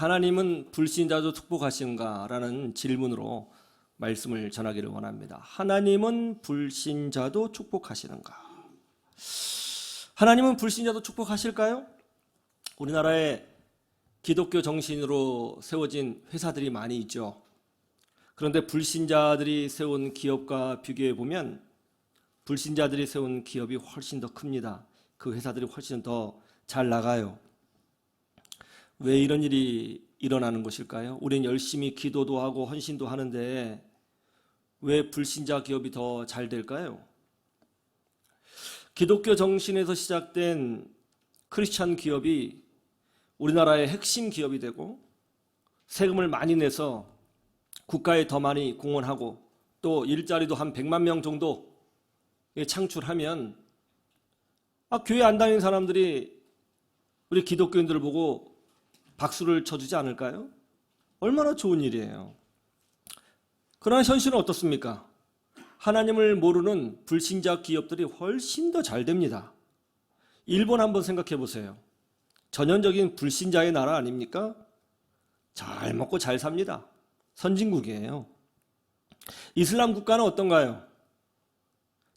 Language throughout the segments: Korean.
하나님은 불신자도 축복하시는가? 라는 질문으로 말씀을 전하기를 원합니다. 하나님은 불신자도 축복하시는가? 하나님은 불신자도 축복하실까요? 우리나라에 기독교 정신으로 세워진 회사들이 많이 있죠. 그런데 불신자들이 세운 기업과 비교해 보면 불신자들이 세운 기업이 훨씬 더 큽니다. 그 회사들이 훨씬 더 잘 나가요. 왜 이런 일이 일어나는 것일까요? 우리는 열심히 기도도 하고 헌신도 하는데 왜 불신자 기업이 더 잘 될까요? 기독교 정신에서 시작된 크리스찬 기업이 우리나라의 핵심 기업이 되고 세금을 많이 내서 국가에 더 많이 공헌하고 또 일자리도 한 100만 명 정도 창출하면 교회 안 다니는 사람들이 우리 기독교인들을 보고 박수를 쳐주지 않을까요? 얼마나 좋은 일이에요. 그러나 현실은 어떻습니까? 하나님을 모르는 불신자 기업들이 훨씬 더 잘 됩니다. 일본 한번 생각해 보세요. 전형적인 불신자의 나라 아닙니까? 잘 먹고 잘 삽니다. 선진국이에요. 이슬람 국가는 어떤가요?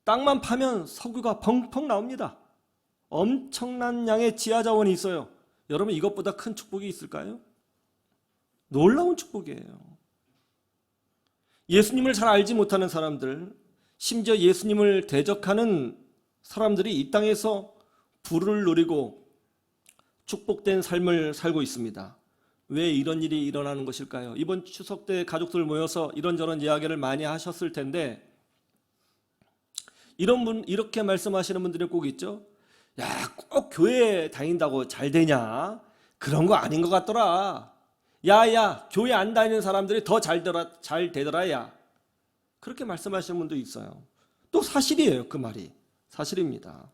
땅만 파면 석유가 펑펑 나옵니다. 엄청난 양의 지하 자원이 있어요. 여러분 이것보다 큰 축복이 있을까요? 놀라운 축복이에요. 예수님을 잘 알지 못하는 사람들, 심지어 예수님을 대적하는 사람들이 이 땅에서 부를 누리고 축복된 삶을 살고 있습니다. 왜 이런 일이 일어나는 것일까요? 이번 추석 때 가족들 모여서 이런저런 이야기를 많이 하셨을 텐데 이렇게 말씀하시는 분들이 꼭 있죠. 야, 꼭 교회 다닌다고 잘 되냐? 그런 거 아닌 것 같더라. 야, 교회 안 다니는 사람들이 더 잘 되더라, 야. 그렇게 말씀하시는 분도 있어요. 또 사실이에요, 그 말이. 사실입니다.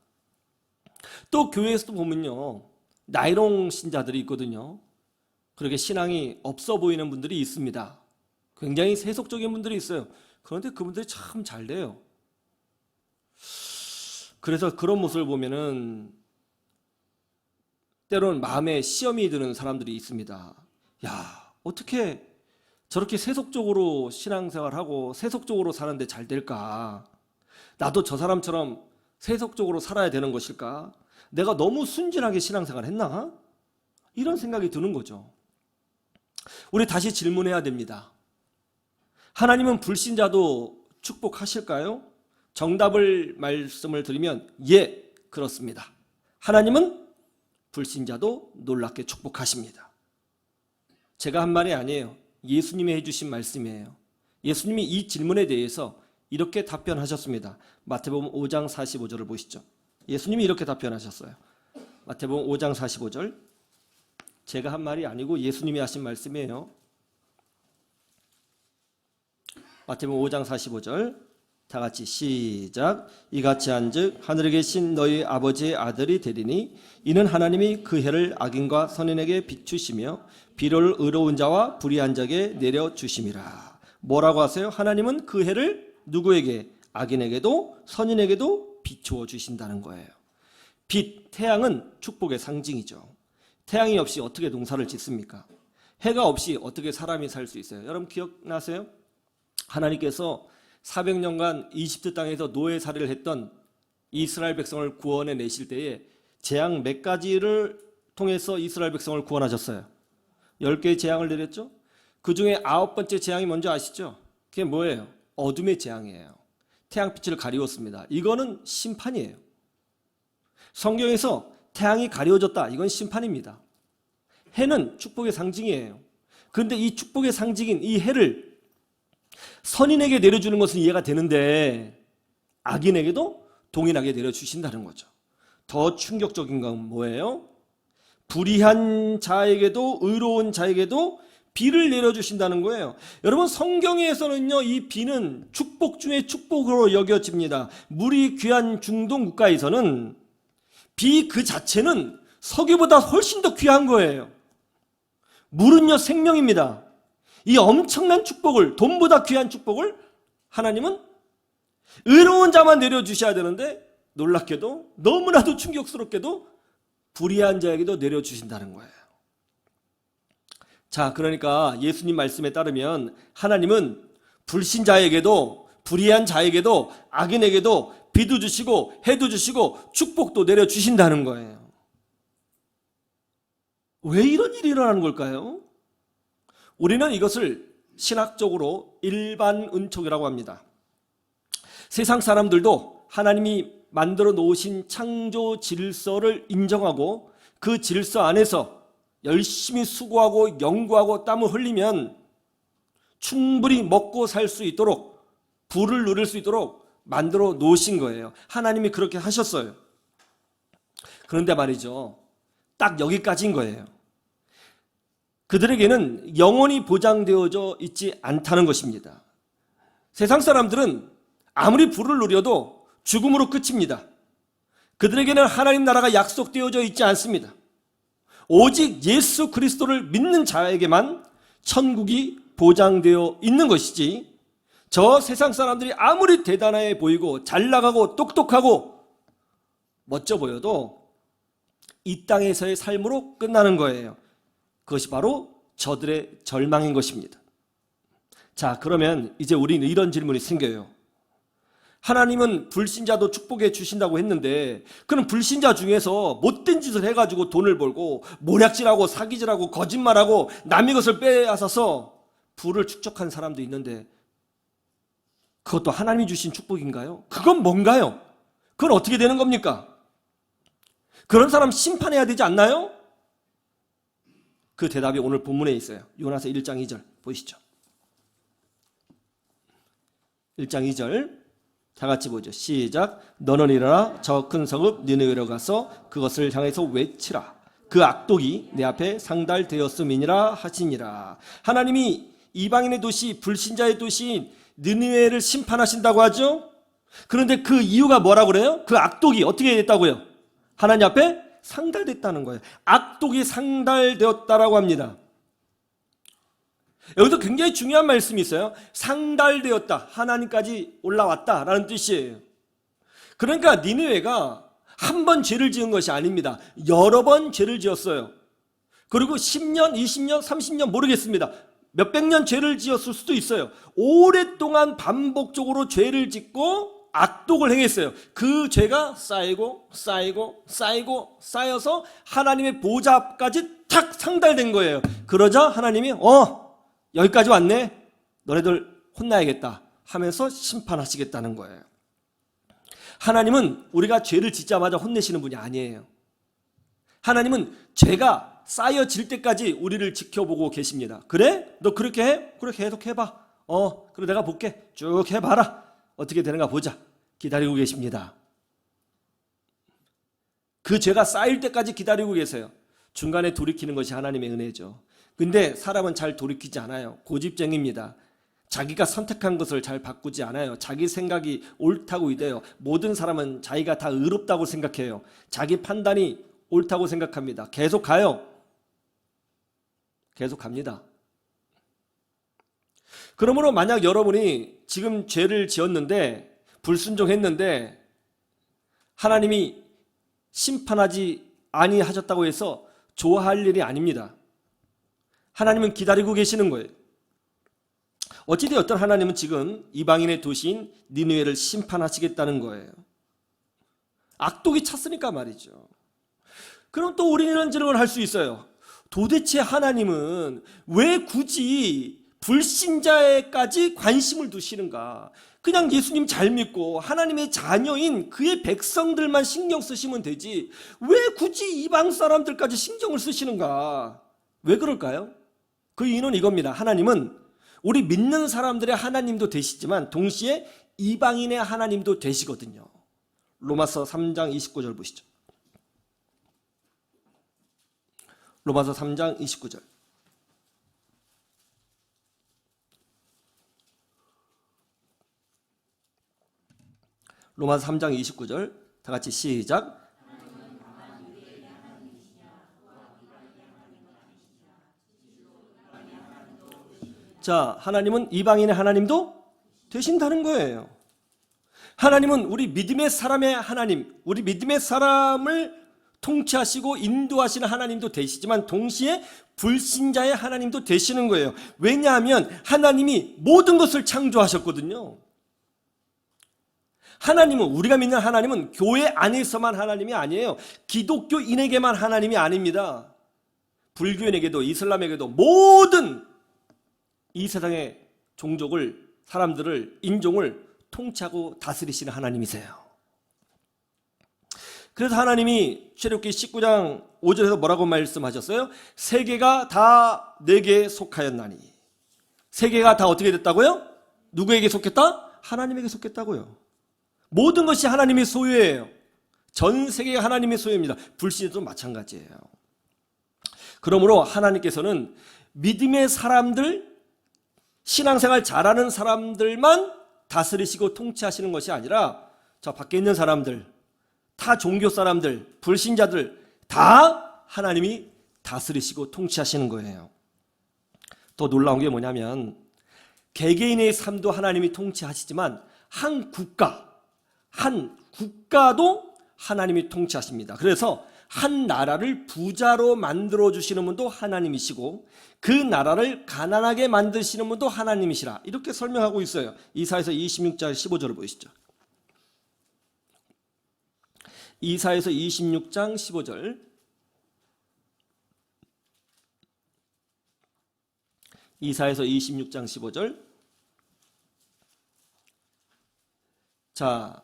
또 교회에서도 보면요, 나이롱 신자들이 있거든요. 그렇게 신앙이 없어 보이는 분들이 있습니다. 굉장히 세속적인 분들이 있어요. 그런데 그분들이 참 잘 돼요. 그래서 그런 모습을 보면은 때로는 마음에 시험이 드는 사람들이 있습니다. 야, 어떻게 저렇게 세속적으로 신앙생활하고 세속적으로 사는데 잘 될까? 나도 저 사람처럼 세속적으로 살아야 되는 것일까? 내가 너무 순진하게 신앙생활 했나? 이런 생각이 드는 거죠. 우리 다시 질문해야 됩니다. 하나님은 불신자도 축복하실까요? 정답을 말씀을 드리면 예, 그렇습니다. 하나님은 불신자도 놀랍게 축복하십니다. 제가 한 말이 아니에요. 예수님이 해주신 말씀이에요. 예수님이 이 질문에 대해서 이렇게 답변하셨습니다. 마태복음 5장 45절을 보시죠. 예수님이 이렇게 답변하셨어요. 마태복음 5장 45절. 제가 한 말이 아니고 예수님이 하신 말씀이에요. 마태복음 5장 45절. 다 같이 시작. 이같이 한즉 하늘에 계신 너희 아버지의 아들이 되리니 이는 하나님이 그 해를 악인과 선인에게 비추시며 비를 의로운 자와 불의한 자에게 내려주심이라. 뭐라고 하세요? 하나님은 그 해를 누구에게? 악인에게도 선인에게도 비추어 주신다는 거예요. 빛, 태양은 축복의 상징이죠. 태양이 없이 어떻게 농사를 짓습니까? 해가 없이 어떻게 사람이 살 수 있어요? 여러분 기억나세요? 하나님께서 400년간 이집트 땅에서 노예살이를 했던 이스라엘 백성을 구원해 내실 때에 재앙 몇 가지를 통해서 이스라엘 백성을 구원하셨어요. 10개의 재앙을 내렸죠. 그 중에 9번째 재앙이 뭔지 아시죠? 그게 뭐예요? 어둠의 재앙이에요. 태양빛을 가리웠습니다. 이거는 심판이에요. 성경에서 태양이 가려워졌다. 이건 심판입니다. 해는 축복의 상징이에요. 그런데 이 축복의 상징인 이 해를 선인에게 내려주는 것은 이해가 되는데 악인에게도 동일하게 내려주신다는 거죠. 더 충격적인 건 뭐예요? 불의한 자에게도 의로운 자에게도 비를 내려주신다는 거예요. 여러분 성경에서는요, 이 비는 축복 중에 축복으로 여겨집니다. 물이 귀한 중동 국가에서는 비 그 자체는 석유보다 훨씬 더 귀한 거예요. 물은요 생명입니다. 이 엄청난 축복을, 돈보다 귀한 축복을 하나님은 의로운 자만 내려주셔야 되는데 놀랍게도 너무나도 충격스럽게도 불의한 자에게도 내려주신다는 거예요. 자, 그러니까 예수님 말씀에 따르면 하나님은 불신자에게도 불의한 자에게도 악인에게도 비도 주시고 해도 주시고 축복도 내려주신다는 거예요. 왜 이런 일이 일어나는 걸까요? 우리는 이것을 신학적으로 일반 은총이라고 합니다. 세상 사람들도 하나님이 만들어 놓으신 창조 질서를 인정하고 그 질서 안에서 열심히 수고하고 연구하고 땀을 흘리면 충분히 먹고 살 수 있도록 부를 누릴 수 있도록 만들어 놓으신 거예요. 하나님이 그렇게 하셨어요. 그런데 말이죠, 딱 여기까지인 거예요. 그들에게는 영원히 보장되어져 있지 않다는 것입니다. 세상 사람들은 아무리 부를 누려도 죽음으로 끝입니다. 그들에게는 하나님 나라가 약속되어져 있지 않습니다. 오직 예수 그리스도를 믿는 자에게만 천국이 보장되어 있는 것이지, 저 세상 사람들이 아무리 대단해 보이고 잘 나가고 똑똑하고 멋져 보여도 이 땅에서의 삶으로 끝나는 거예요. 그것이 바로 저들의 절망인 것입니다. 자, 그러면 이제 우리는 이런 질문이 생겨요. 하나님은 불신자도 축복해 주신다고 했는데, 그럼 불신자 중에서 못된 짓을 해가지고 돈을 벌고 모략질하고 사기질하고 거짓말하고 남의 것을 빼앗아서 부를 축적한 사람도 있는데, 그것도 하나님이 주신 축복인가요? 그건 뭔가요? 그건 어떻게 되는 겁니까? 그런 사람 심판해야 되지 않나요? 그 대답이 오늘 본문에 있어요. 요나서 1장 2절 보시죠. 1장 2절 다 같이 보죠. 시작. 너는 일어나 저 큰 성읍 니느웨로 가서 그것을 향해서 외치라. 그 악독이 내 앞에 상달되었음이니라 하시니라. 하나님이 이방인의 도시, 불신자의 도시인 니느웨를 심판하신다고 하죠. 그런데 그 이유가 뭐라고 그래요? 그 악독이 어떻게 됐다고요? 하나님 앞에 상달됐다는 거예요. 악독이 상달되었다라고 합니다. 여기도 굉장히 중요한 말씀이 있어요. 상달되었다, 하나님까지 올라왔다라는 뜻이에요. 그러니까 니느웨가 한 번 죄를 지은 것이 아닙니다. 여러 번 죄를 지었어요. 그리고 10년, 20년, 30년 모르겠습니다. 몇백 년 죄를 지었을 수도 있어요. 오랫동안 반복적으로 죄를 짓고 악독을 행했어요. 그 죄가 쌓이고 쌓여서 하나님의 보좌 앞까지 탁 상달된 거예요. 그러자 하나님이 여기까지 왔네, 너네들 혼나야겠다 하면서 심판하시겠다는 거예요. 하나님은 우리가 죄를 짓자마자 혼내시는 분이 아니에요. 하나님은 죄가 쌓여질 때까지 우리를 지켜보고 계십니다. 그래? 너 그렇게 해? 그래, 계속 해봐. 그래, 내가 볼게. 쭉 해봐라. 어떻게 되는가 보자. 기다리고 계십니다. 그 죄가 쌓일 때까지 기다리고 계세요. 중간에 돌이키는 것이 하나님의 은혜죠. 근데 사람은 잘 돌이키지 않아요. 고집쟁입니다. 자기가 선택한 것을 잘 바꾸지 않아요. 자기 생각이 옳다고 이래요. 모든 사람은 자기가 다 의롭다고 생각해요. 자기 판단이 옳다고 생각합니다. 계속 가요. 계속 갑니다. 그러므로 만약 여러분이 지금 죄를 지었는데, 불순종했는데 하나님이 심판하지 아니하셨다고 해서 좋아할 일이 아닙니다. 하나님은 기다리고 계시는 거예요. 어찌되었든 하나님은 지금 이방인의 도시인 니느웨를 심판하시겠다는 거예요. 악독이 찼으니까 말이죠. 그럼 또 우리는 이런 질문을 할 수 있어요. 도대체 하나님은 왜 굳이 불신자에까지 관심을 두시는가? 그냥 예수님 잘 믿고 하나님의 자녀인 그의 백성들만 신경 쓰시면 되지, 왜 굳이 이방 사람들까지 신경을 쓰시는가? 왜 그럴까요? 그 이유는 이겁니다. 하나님은 우리 믿는 사람들의 하나님도 되시지만 동시에 이방인의 하나님도 되시거든요. 로마서 3장 29절 보시죠. 로마서 3장 29절. 로마서 3장 29절 다 같이 시작. 자, 하나님은 이방인의 하나님도 되신다는 거예요. 하나님은 우리 믿음의 사람의 하나님, 우리 믿음의 사람을 통치하시고 인도하시는 하나님도 되시지만 동시에 불신자의 하나님도 되시는 거예요. 왜냐하면 하나님이 모든 것을 창조하셨거든요. 하나님은, 우리가 믿는 하나님은 교회 안에서만 하나님이 아니에요. 기독교인에게만 하나님이 아닙니다. 불교인에게도 이슬람에게도 모든 이 세상의 종족을, 사람들을, 인종을 통치하고 다스리시는 하나님이세요. 그래서 하나님이 출애굽기 19장 5절에서 뭐라고 말씀하셨어요? 세계가 다 내게 속하였나니. 세계가 다 어떻게 됐다고요? 누구에게 속했다? 하나님에게 속했다고요. 모든 것이 하나님의 소유예요. 전 세계가 하나님의 소유입니다. 불신에도 마찬가지예요. 그러므로 하나님께서는 믿음의 사람들, 신앙생활 잘하는 사람들만 다스리시고 통치하시는 것이 아니라 저 밖에 있는 사람들, 타 종교 사람들, 불신자들 다 하나님이 다스리시고 통치하시는 거예요. 또 놀라운 게 뭐냐면 개개인의 삶도 하나님이 통치하시지만 한 국가도 하나님이 통치하십니다. 그래서 한 나라를 부자로 만들어주시는 분도 하나님이시고 그 나라를 가난하게 만드시는 분도 하나님이시라, 이렇게 설명하고 있어요. 이사야서 26장 15절을 보시죠. 이사야서 26장 15절. 이사야서 26장 15절. 자,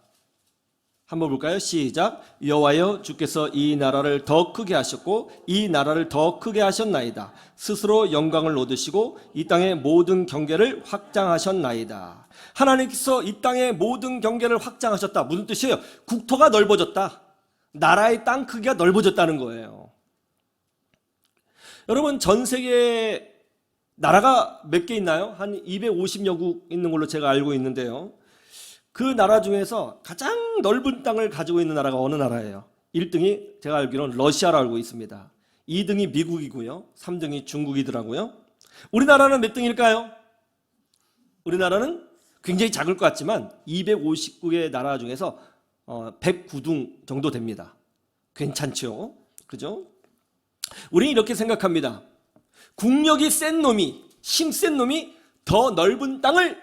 한번 볼까요? 시작. 여호와여, 주께서 이 나라를 더 크게 하셨고 이 나라를 더 크게 하셨나이다. 스스로 영광을 얻으시고 이 땅의 모든 경계를 확장하셨나이다. 하나님께서 이 땅의 모든 경계를 확장하셨다. 무슨 뜻이에요? 국토가 넓어졌다. 나라의 땅 크기가 넓어졌다는 거예요. 여러분, 전 세계에 나라가 몇 개 있나요? 한 250여 국 있는 걸로 제가 알고 있는데요. 그 나라 중에서 가장 넓은 땅을 가지고 있는 나라가 어느 나라예요? 1등이 제가 알기로는 러시아로 알고 있습니다. 2등이 미국이고요. 3등이 중국이더라고요. 우리나라는 몇 등일까요? 우리나라는 굉장히 작을 것 같지만 250국의 나라 중에서 109등 정도 됩니다. 괜찮죠? 그죠? 우리는 이렇게 생각합니다. 국력이 센 놈이, 힘센 놈이 더 넓은 땅을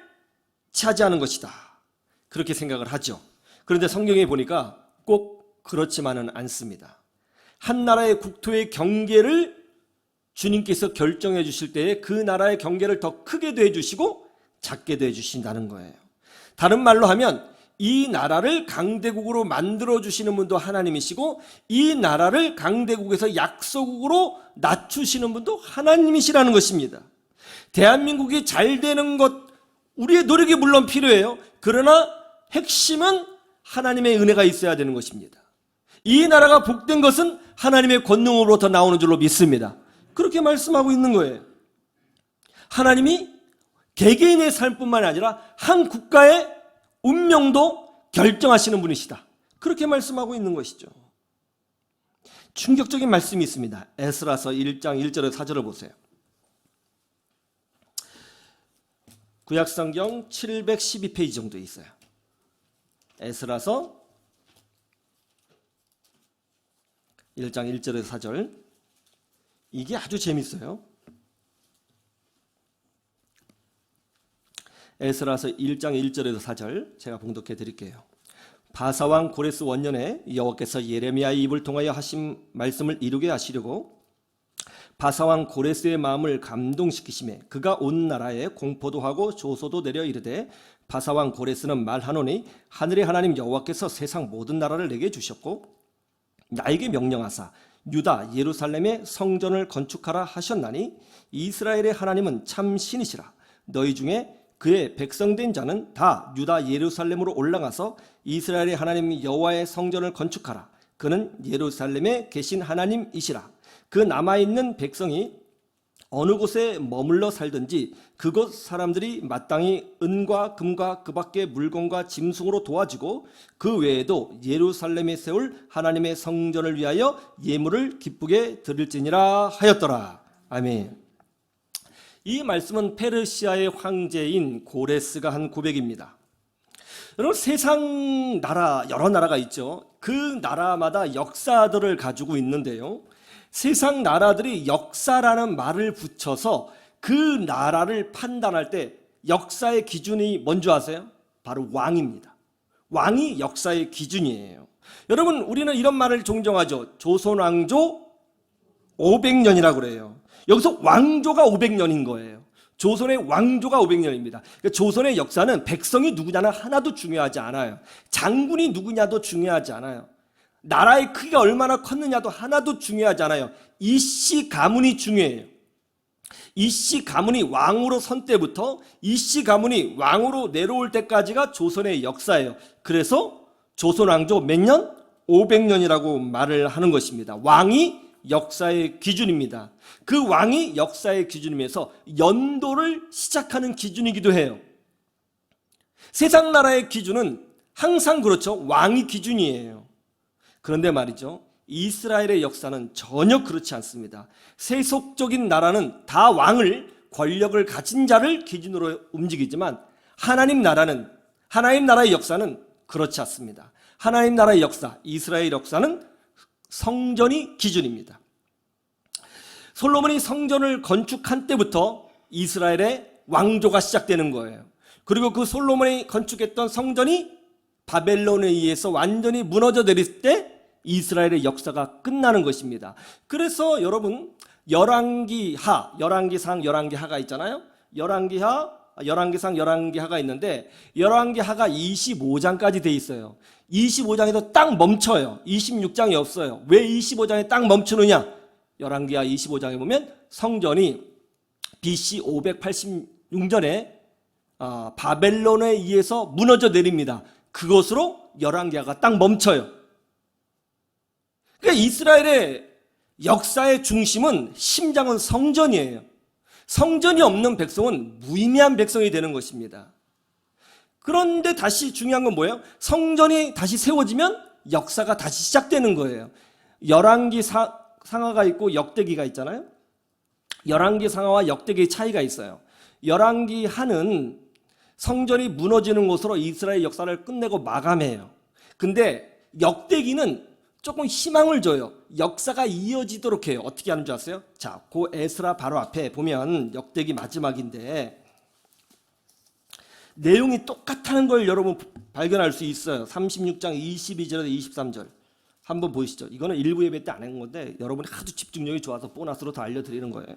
차지하는 것이다. 그렇게 생각을 하죠. 그런데 성경에 보니까 꼭 그렇지만은 않습니다. 한 나라의 국토의 경계를 주님께서 결정해 주실 때에 그 나라의 경계를 더 크게도 해주시고 작게도 해주신다는 거예요. 다른 말로 하면 이 나라를 강대국으로 만들어 주시는 분도 하나님이시고 이 나라를 강대국에서 약소국으로 낮추시는 분도 하나님이시라는 것입니다. 대한민국이 잘 되는 것, 우리의 노력이 물론 필요해요. 그러나 핵심은 하나님의 은혜가 있어야 되는 것입니다. 이 나라가 복된 것은 하나님의 권능으로부터 나오는 줄로 믿습니다. 그렇게 말씀하고 있는 거예요. 하나님이 개개인의 삶뿐만 아니라 한 국가의 운명도 결정하시는 분이시다. 그렇게 말씀하고 있는 것이죠. 충격적인 말씀이 있습니다. 에스라서 1장 1절에서 4절을 보세요. 구약성경 712페이지 정도 있어요. 에스라서 1장 1절에서 4절. 이게 아주 재밌어요. 에스라서 1장 1절에서 4절 제가 봉독해 드릴게요. 바사왕 고레스 원년에 여호와께서 예레미야의 입을 통하여 하신 말씀을 이루게 하시려고 바사왕 고레스의 마음을 감동시키심에 그가 온 나라에 공포도 하고 조소도 내려 이르되 바사왕 고레스는 말하노니 하늘의 하나님 여호와께서 세상 모든 나라를 내게 주셨고 나에게 명령하사 유다 예루살렘에 성전을 건축하라 하셨나니 이스라엘의 하나님은 참 신이시라. 너희 중에 그의 백성된 자는 다 유다 예루살렘으로 올라가서 이스라엘의 하나님 여호와의 성전을 건축하라. 그는 예루살렘에 계신 하나님이시라. 그 남아있는 백성이 어느 곳에 머물러 살든지 그곳 사람들이 마땅히 은과 금과 그 밖의 물건과 짐승으로 도와주고 그 외에도 예루살렘에 세울 하나님의 성전을 위하여 예물을 기쁘게 드릴지니라 하였더라. 아멘. 이 말씀은 페르시아의 황제인 고레스가 한 고백입니다. 여러분, 세상 나라, 여러 나라가 있죠. 그 나라마다 역사들을 가지고 있는데요, 세상 나라들이 역사라는 말을 붙여서 그 나라를 판단할 때 역사의 기준이 뭔지 아세요? 바로 왕입니다. 왕이 역사의 기준이에요. 여러분, 우리는 이런 말을 종종 하죠. 조선 왕조 500년이라고 그래요. 여기서 왕조가 500년인 거예요. 조선의 왕조가 500년입니다. 그러니까 조선의 역사는 백성이 누구냐는 하나도 중요하지 않아요. 장군이 누구냐도 중요하지 않아요. 나라의 크기가 얼마나 컸느냐도 하나도 중요하지 않아요. 이씨 가문이 중요해요. 이씨 가문이 왕으로 선 때부터 이씨 가문이 왕으로 내려올 때까지가 조선의 역사예요. 그래서 조선 왕조 몇 년? 500년이라고 말을 하는 것입니다. 왕이 역사의 기준입니다. 그 왕이 역사의 기준이면서 연도를 시작하는 기준이기도 해요. 세상 나라의 기준은 항상 그렇죠. 왕이 기준이에요. 그런데 말이죠, 이스라엘의 역사는 전혀 그렇지 않습니다. 세속적인 나라는 다 왕을, 권력을 가진 자를 기준으로 움직이지만 하나님 나라의 역사는 그렇지 않습니다. 하나님 나라의 역사, 이스라엘 역사는 성전이 기준입니다. 솔로몬이 성전을 건축한 때부터 이스라엘의 왕조가 시작되는 거예요. 그리고 그 솔로몬이 건축했던 성전이 바벨론에 의해서 완전히 무너져 내릴 때 이스라엘의 역사가 끝나는 것입니다. 그래서 여러분, 열왕기하, 열왕기상, 열왕기하가 있잖아요. 열왕기상, 열왕기하가 있는데 열왕기하가 25장까지 돼 있어요. 25장에서 딱 멈춰요. 26장이 없어요. 왜 25장에 딱 멈추느냐? 열왕기하 25장에 보면 성전이 BC 586년에 바벨론에 의해서 무너져 내립니다. 그것으로 열왕기하가 딱 멈춰요. 그러니까 이스라엘의 역사의 중심은, 심장은 성전이에요. 성전이 없는 백성은 무의미한 백성이 되는 것입니다. 그런데 다시 중요한 건 뭐예요? 성전이 다시 세워지면 역사가 다시 시작되는 거예요. 열왕기 상하가 있고 역대기가 있잖아요. 열왕기 상하와 역대기의 차이가 있어요. 열왕기 하는 성전이 무너지는 것으로 이스라엘 역사를 끝내고 마감해요. 근데 역대기는 조금 희망을 줘요. 역사가 이어지도록 해요. 어떻게 하는 줄 아세요? 자, 그 에스라 바로 앞에 보면 역대기 마지막인데 내용이 똑같다는 걸 여러분 발견할 수 있어요. 36장 22절에서 23절 한번 보시죠. 이거는 일부 예배 때 안 한 건데 여러분이 하도 집중력이 좋아서 보너스로 다 알려드리는 거예요.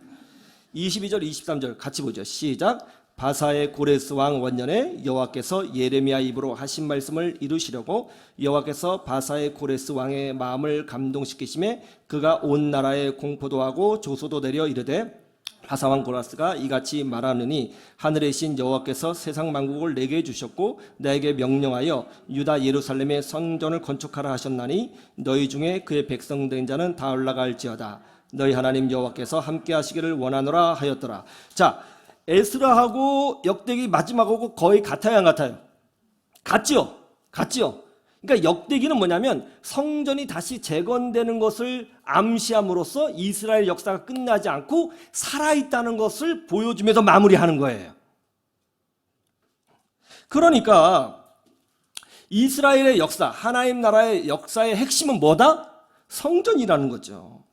22절 23절 같이 보죠. 시작. 바사의 고레스 왕 원년에 여호와께서 예레미야 입으로 하신 말씀을 이루시려고 여호와께서 바사의 고레스 왕의 마음을 감동시키심에 그가 온 나라에 공포도 하고 조소도 내려 이르되 바사 왕 고레스가 이같이 말하느니 하늘의 신 여호와께서 세상 만국을 내게 주셨고 나에게 명령하여 유다 예루살렘의 성전을 건축하라 하셨나니 너희 중에 그의 백성 된 자는 다 올라갈지어다. 너희 하나님 여호와께서 함께 하시기를 원하노라 하였더라. 자, 에스라하고 역대기 마지막하고 거의 같아요, 안 같아요? 같지요? 그러니까 역대기는 뭐냐면 성전이 다시 재건되는 것을 암시함으로써 이스라엘 역사가 끝나지 않고 살아있다는 것을 보여주면서 마무리하는 거예요. 그러니까 이스라엘의 역사, 하나님 나라의 역사의 핵심은 뭐다? 성전이라는 거죠.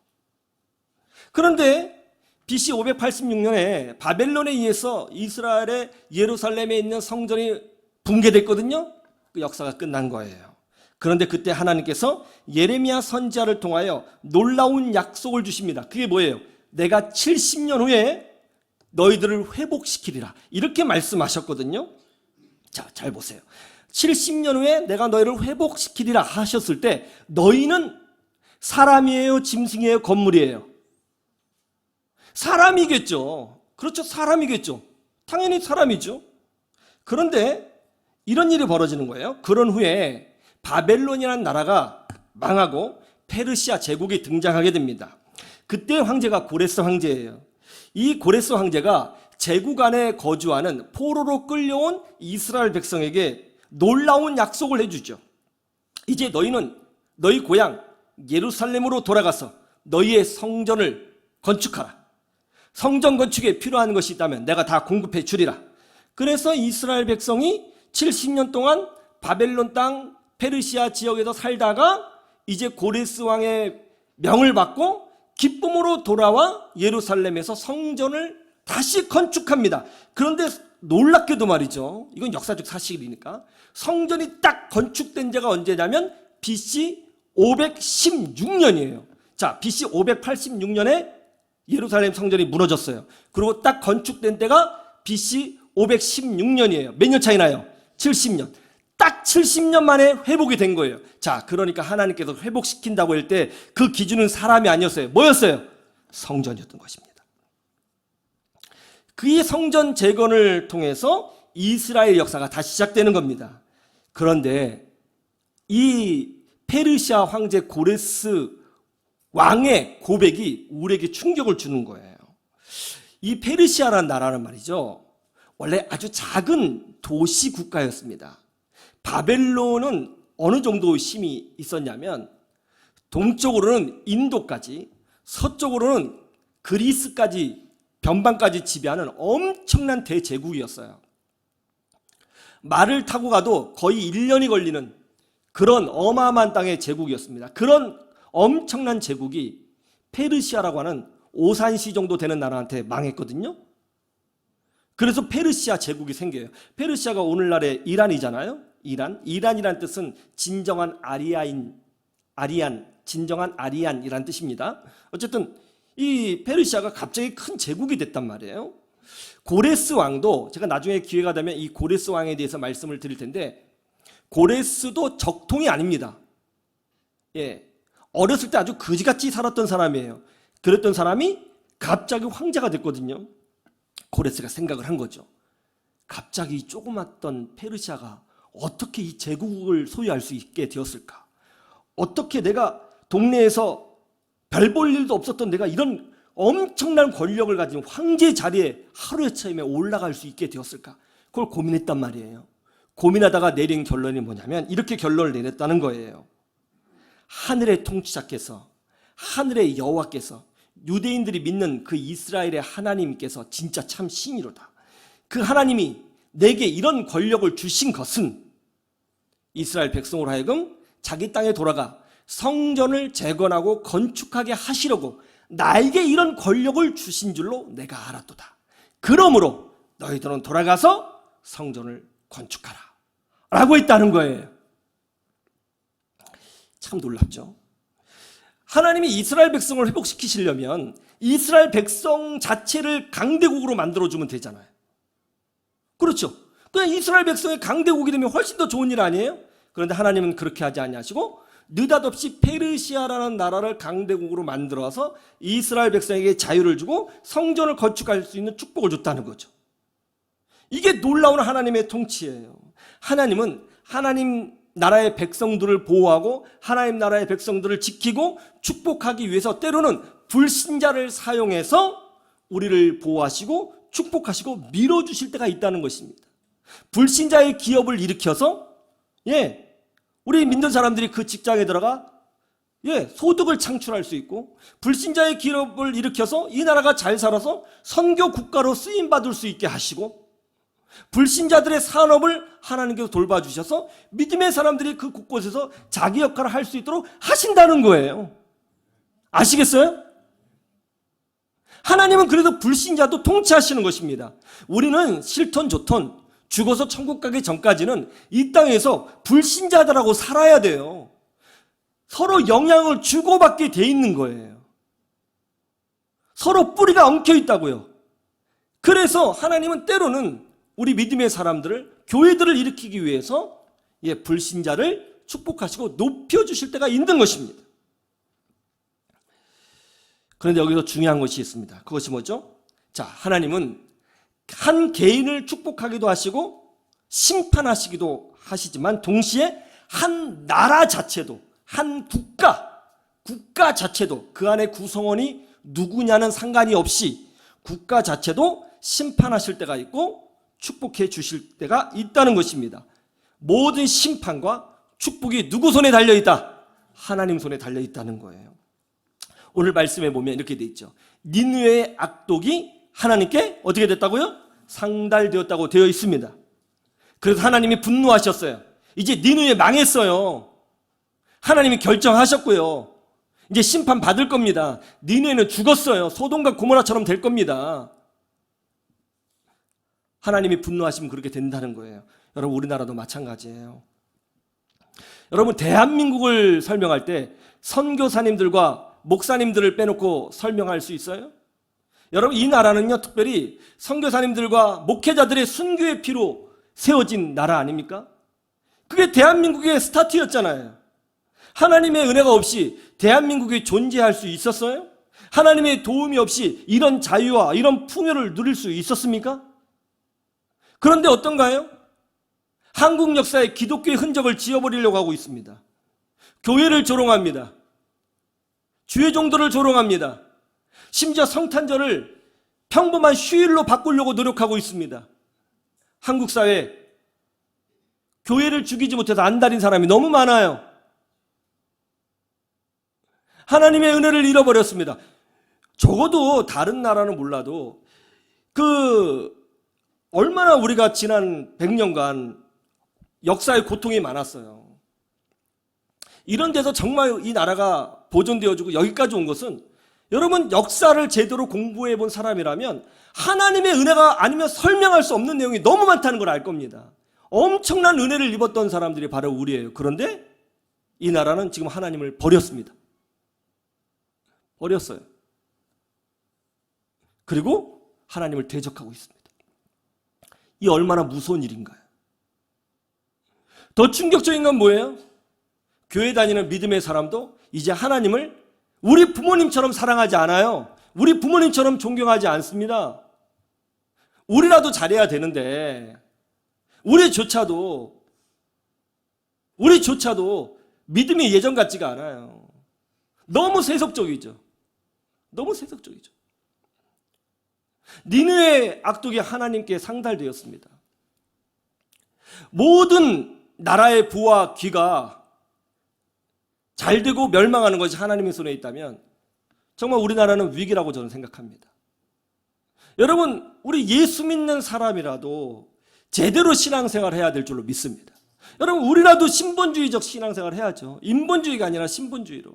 그런데 BC 586년에 바벨론에 의해서 이스라엘의 예루살렘에 있는 성전이 붕괴됐거든요. 그 역사가 끝난 거예요. 그런데 그때 하나님께서 예레미야 선지자를 통하여 놀라운 약속을 주십니다. 그게 뭐예요? 내가 70년 후에 너희들을 회복시키리라. 이렇게 말씀하셨거든요. 자, 잘 보세요. 70년 후에 내가 너희를 회복시키리라 하셨을 때 너희는 사람이에요? 짐승이에요? 건물이에요? 사람이겠죠. 그렇죠. 사람이겠죠. 당연히 사람이죠. 그런데 이런 일이 벌어지는 거예요. 그런 후에 바벨론이라는 나라가 망하고 페르시아 제국이 등장하게 됩니다. 그때 황제가 고레스 황제예요. 이 고레스 황제가 제국 안에 거주하는 포로로 끌려온 이스라엘 백성에게 놀라운 약속을 해주죠. 이제 너희는 너희 고향 예루살렘으로 돌아가서 너희의 성전을 건축하라. 성전 건축에 필요한 것이 있다면 내가 다 공급해 주리라. 그래서 이스라엘 백성이 70년 동안 바벨론 땅 페르시아 지역에서 살다가 이제 고레스 왕의 명을 받고 기쁨으로 돌아와 예루살렘에서 성전을 다시 건축합니다. 그런데 놀랍게도 말이죠, 이건 역사적 사실이니까, 성전이 딱 건축된 때가 언제냐면 BC 516년이에요. 자, BC 586년에 예루살렘 성전이 무너졌어요. 그리고 딱 건축된 때가 BC 516년이에요. 몇 년 차이 나요? 70년. 딱 70년 만에 회복이 된 거예요. 자, 그러니까 하나님께서 회복시킨다고 할 때 그 기준은 사람이 아니었어요. 뭐였어요? 성전이었던 것입니다. 그의 성전 재건을 통해서 이스라엘 역사가 다시 시작되는 겁니다. 그런데 이 페르시아 황제 고레스 왕의 고백이 우리에게 충격을 주는 거예요. 이 페르시아라는 나라는 말이죠, 원래 아주 작은 도시 국가였습니다. 바벨론은 어느 정도 힘이 있었냐면 동쪽으로는 인도까지, 서쪽으로는 그리스까지, 변방까지 지배하는 엄청난 대제국이었어요. 말을 타고 가도 거의 1년이 걸리는 그런 어마어마한 땅의 제국이었습니다. 그런 엄청난 제국이 페르시아라고 하는 오산시 정도 되는 나라한테 망했거든요. 그래서 페르시아 제국이 생겨요. 페르시아가 오늘날의 이란이잖아요. 이란이란 뜻은 진정한 진정한 아리안이란 뜻입니다. 어쨌든 이 페르시아가 갑자기 큰 제국이 됐단 말이에요. 고레스 왕도, 제가 나중에 기회가 되면 이 고레스 왕에 대해서 말씀을 드릴 텐데, 고레스도 적통이 아닙니다. 예, 어렸을 때 아주 거지같이 살았던 사람이에요. 그랬던 사람이 갑자기 황제가 됐거든요. 고레스가 생각을 한 거죠. 갑자기 조그맣던 페르시아가 어떻게 이 제국을 소유할 수 있게 되었을까? 어떻게 내가 동네에서 별 볼 일도 없었던 내가 이런 엄청난 권력을 가진 황제 자리에 하루아침에 올라갈 수 있게 되었을까? 그걸 고민했단 말이에요. 고민하다가 내린 결론이 뭐냐면 이렇게 결론을 내렸다는 거예요. 하늘의 통치자께서, 하늘의 여호와께서, 유대인들이 믿는 그 이스라엘의 하나님께서 진짜 참 신이로다. 그 하나님이 내게 이런 권력을 주신 것은 이스라엘 백성으로 하여금 자기 땅에 돌아가 성전을 재건하고 건축하게 하시려고 나에게 이런 권력을 주신 줄로 내가 알았도다. 그러므로 너희들은 돌아가서 성전을 건축하라 라고 했다는 거예요. 참 놀랍죠. 하나님이 이스라엘 백성을 회복시키시려면 이스라엘 백성 자체를 강대국으로 만들어주면 되잖아요. 그렇죠. 그냥 이스라엘 백성이 강대국이 되면 훨씬 더 좋은 일 아니에요? 그런데 하나님은 그렇게 하지 아니하시고 느닷없이 페르시아라는 나라를 강대국으로 만들어서 이스라엘 백성에게 자유를 주고 성전을 건축할 수 있는 축복을 줬다는 거죠. 이게 놀라운 하나님의 통치예요. 하나님은 하나님 나라의 백성들을 보호하고 하나님 나라의 백성들을 지키고 축복하기 위해서 때로는 불신자를 사용해서 우리를 보호하시고 축복하시고 밀어주실 때가 있다는 것입니다. 불신자의 기업을 일으켜서 우리 믿는 사람들이 그 직장에 들어가 소득을 창출할 수 있고, 불신자의 기업을 일으켜서 이 나라가 잘 살아서 선교 국가로 쓰임받을 수 있게 하시고, 불신자들의 산업을 하나님께서 돌봐주셔서 믿음의 사람들이 그 곳곳에서 자기 역할을 할 수 있도록 하신다는 거예요. 아시겠어요? 하나님은 그래도 불신자도 통치하시는 것입니다. 우리는 싫던 좋던 죽어서 천국 가기 전까지는 이 땅에서 불신자들하고 살아야 돼요. 서로 영향을 주고받게 돼 있는 거예요. 서로 뿌리가 엉켜 있다고요. 그래서 하나님은 때로는 우리 믿음의 사람들을, 교회들을 일으키기 위해서 불신자를 축복하시고 높여주실 때가 있는 것입니다. 그런데 여기서 중요한 것이 있습니다. 그것이 뭐죠? 자, 하나님은 한 개인을 축복하기도 하시고 심판하시기도 하시지만 동시에 한 나라 자체도, 한 국가 자체도, 그 안에 구성원이 누구냐는 상관이 없이 국가 자체도 심판하실 때가 있고 축복해 주실 때가 있다는 것입니다. 모든 심판과 축복이 누구 손에 달려있다? 하나님 손에 달려있다는 거예요. 오늘 말씀에 보면 이렇게 돼 있죠. 니느웨의 악독이 하나님께 어떻게 됐다고요? 상달되었다고 되어 있습니다. 그래서 하나님이 분노하셨어요. 이제 니느웨 망했어요. 하나님이 결정하셨고요. 이제 심판 받을 겁니다. 니느웨는 죽었어요. 소돔과 고모라처럼 될 겁니다. 하나님이 분노하시면 그렇게 된다는 거예요. 여러분, 우리나라도 마찬가지예요. 여러분, 대한민국을 설명할 때 선교사님들과 목사님들을 빼놓고 설명할 수 있어요? 여러분, 이 나라는요, 특별히 선교사님들과 목회자들의 순교의 피로 세워진 나라 아닙니까? 그게 대한민국의 스타트였잖아요. 하나님의 은혜가 없이 대한민국이 존재할 수 있었어요? 하나님의 도움이 없이 이런 자유와 이런 풍요를 누릴 수 있었습니까? 그런데 어떤가요? 한국 역사에 기독교의 흔적을 지워버리려고 하고 있습니다. 교회를 조롱합니다. 주의 종도를 조롱합니다. 심지어 성탄절을 평범한 휴일로 바꾸려고 노력하고 있습니다. 한국 사회에 교회를 죽이지 못해서 안달인 사람이 너무 많아요. 하나님의 은혜를 잃어버렸습니다. 적어도 다른 나라는 몰라도 얼마나 우리가 지난 100년간 역사의 고통이 많았어요. 이런 데서 정말 이 나라가 보존되어지고 여기까지 온 것은, 여러분, 역사를 제대로 공부해 본 사람이라면 하나님의 은혜가 아니면 설명할 수 없는 내용이 너무 많다는 걸 알 겁니다. 엄청난 은혜를 입었던 사람들이 바로 우리예요. 그런데 이 나라는 지금 하나님을 버렸습니다. 버렸어요. 그리고 하나님을 대적하고 있습니다. 이 얼마나 무서운 일인가요? 더 충격적인 건 뭐예요? 교회 다니는 믿음의 사람도 이제 하나님을 우리 부모님처럼 사랑하지 않아요. 우리 부모님처럼 존경하지 않습니다. 우리라도 잘해야 되는데 우리조차도 믿음이 예전 같지가 않아요. 너무 세속적이죠. 너무 세속적이죠. 니느웨의 악독이 하나님께 상달되었습니다. 모든 나라의 부와 귀가 잘되고 멸망하는 것이 하나님의 손에 있다면 정말 우리나라는 위기라고 저는 생각합니다. 여러분, 우리 예수 믿는 사람이라도 제대로 신앙생활을 해야 될 줄로 믿습니다. 여러분, 우리라도 신본주의적 신앙생활을 해야죠. 인본주의가 아니라 신본주의로.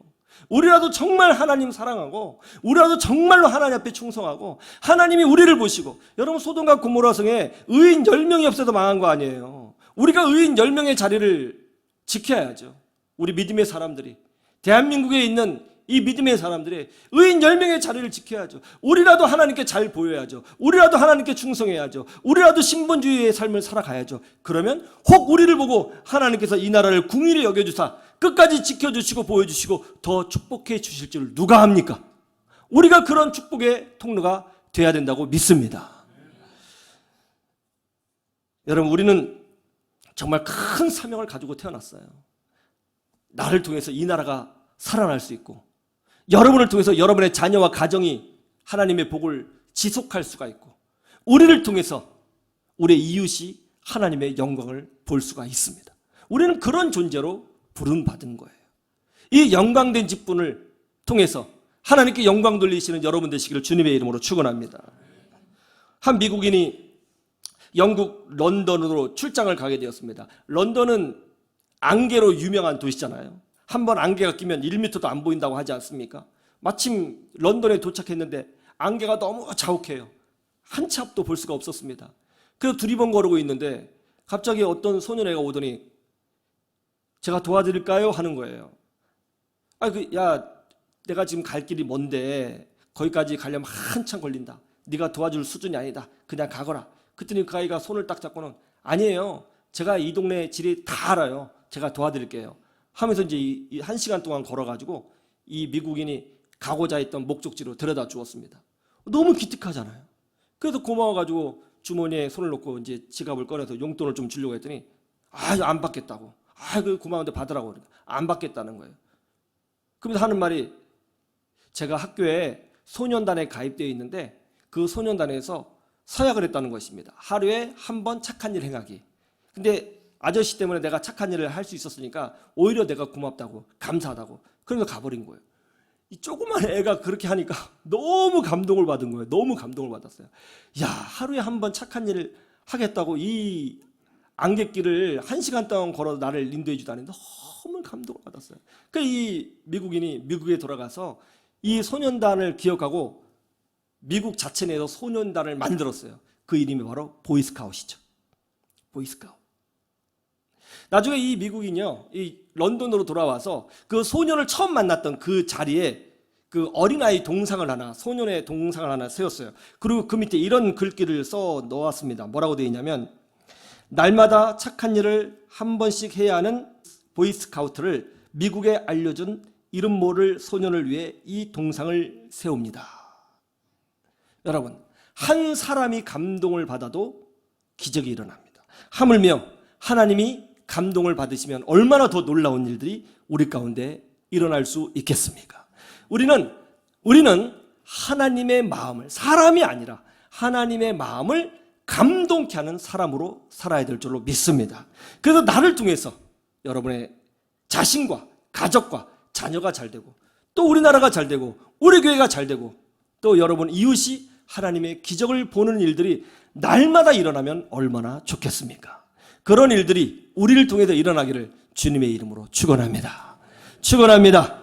우리라도 정말 하나님 사랑하고, 우리라도 정말로 하나님 앞에 충성하고, 하나님이 우리를 보시고, 여러분, 소돔과 고모라 성에 의인 10명이 없어서 망한 거 아니에요. 우리가 의인 10명의 자리를 지켜야죠. 우리 믿음의 사람들이, 대한민국에 있는 이 믿음의 사람들이 의인 10명의 자리를 지켜야죠. 우리라도 하나님께 잘 보여야죠. 우리라도 하나님께 충성해야죠. 우리라도 신본주의의 삶을 살아가야죠. 그러면 혹 우리를 보고 하나님께서 이 나라를 궁일히 여겨주사 끝까지 지켜주시고 보여주시고 더 축복해 주실 줄 누가 합니까? 우리가 그런 축복의 통로가 돼야 된다고 믿습니다. 여러분, 우리는 정말 큰 사명을 가지고 태어났어요. 나를 통해서 이 나라가 살아날 수 있고, 여러분을 통해서 여러분의 자녀와 가정이 하나님의 복을 지속할 수가 있고, 우리를 통해서 우리의 이웃이 하나님의 영광을 볼 수가 있습니다. 우리는 그런 존재로 부름받은 거예요. 이 영광된 직분을 통해서 하나님께 영광 돌리시는 여러분 되시기를 주님의 이름으로 축원합니다. 한 미국인이 영국 런던으로 출장을 가게 되었습니다. 런던은 안개로 유명한 도시잖아요. 한번 안개가 끼면 1m도 안 보인다고 하지 않습니까? 마침 런던에 도착했는데 안개가 너무 자욱해요. 한 치 앞도 볼 수가 없었습니다. 그래서 두리번 거르고 있는데 갑자기 어떤 소년애가 오더니 제가 도와드릴까요? 하는 거예요. 내가 지금 갈 길이 먼데 거기까지 가려면 한참 걸린다. 네가 도와줄 수준이 아니다. 그냥 가거라. 그랬더니 그 아이가 손을 딱 잡고는 아니에요. 제가 이 동네 지리 다 알아요. 제가 도와드릴게요. 하면서 이제 1시간 동안 걸어가지고 이 미국인이 가고자 했던 목적지로 데려다 주었습니다. 너무 기특하잖아요. 그래서 고마워가지고 주머니에 손을 넣고 이제 지갑을 꺼내서 용돈을 좀 주려고 했더니 안 받겠다고. 고마운데 받으라고 그러니까 안 받겠다는 거예요. 그러면서 하는 말이 제가 학교에 소년단에 가입되어 있는데 그 소년단에서 서약을 했다는 것입니다. 하루에 한 번 착한 일 행하기. 근데 아저씨 때문에 내가 착한 일을 할 수 있었으니까 오히려 내가 고맙다고, 감사하다고. 그래서 가버린 거예요. 이 조그만 애가 그렇게 하니까 너무 감동을 받은 거예요. 너무 감동을 받았어요. 하루에 한 번 착한 일을 하겠다고 이 안갯길을 1시간 동안 걸어 나를 인도해 주다니 너무 감동을 받았어요. 이 미국인이 미국에 돌아가서 이 소년단을 기억하고 미국 자체 내에서 소년단을 만들었어요. 그 이름이 바로 보이스카웃이죠. 보이스카웃. 나중에 이 미국인이요, 이 런던으로 돌아와서 그 소년을 처음 만났던 그 자리에 그 어린아이 동상을 하나, 소년의 동상을 하나 세웠어요. 그리고 그 밑에 이런 글귀를 써 놓았습니다. 뭐라고 되어 있냐면, 날마다 착한 일을 한 번씩 해야 하는 보이스카우트를 미국에 알려준 이름 모를 소년을 위해 이 동상을 세웁니다. 여러분, 한 사람이 감동을 받아도 기적이 일어납니다. 하물며 하나님이 감동을 받으시면 얼마나 더 놀라운 일들이 우리 가운데 일어날 수 있겠습니까? 우리는 하나님의 마음을, 사람이 아니라 하나님의 마음을 감동케 하는 사람으로 살아야 될 줄로 믿습니다. 그래서 나를 통해서 여러분의 자신과 가족과 자녀가 잘 되고, 또 우리나라가 잘 되고, 우리 교회가 잘 되고, 또 여러분 이웃이 하나님의 기적을 보는 일들이 날마다 일어나면 얼마나 좋겠습니까? 그런 일들이 우리를 통해서 일어나기를 주님의 이름으로 축원합니다. 축원합니다.